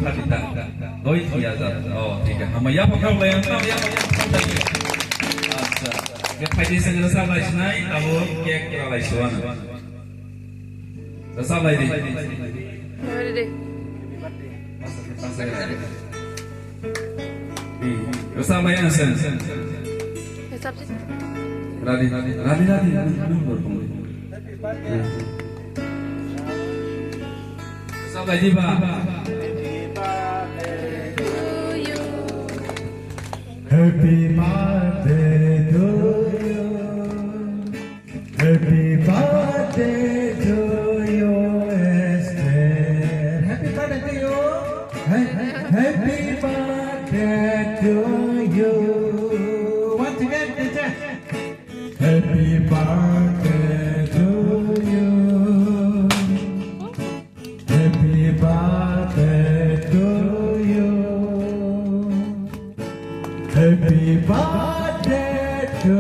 था दिता लोई किया जा ठीक है हम या पकड़ ले हम या अच्छा के फाइदे से रसा लाइसनाय अब केक लाइसवान रसा लाई दे दे रसा लाई आसन राधी rasa लाई दी बा Happy birthday to you. Happy birthday to you, Esther. Happy birthday to you. Happy birthday to you. Once again, teacher. Happy birthday to you. Happy birthday to you. Happy birthday to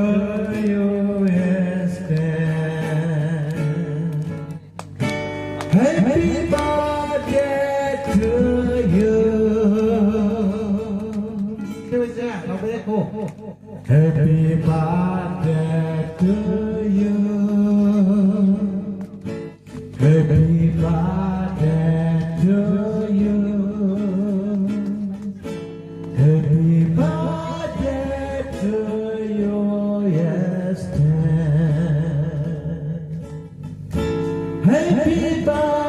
you, Esther. Happy birthday to you. Happy birthday to you. Happy birthday to you. Happy birthday to you, Esther. Happy birthday.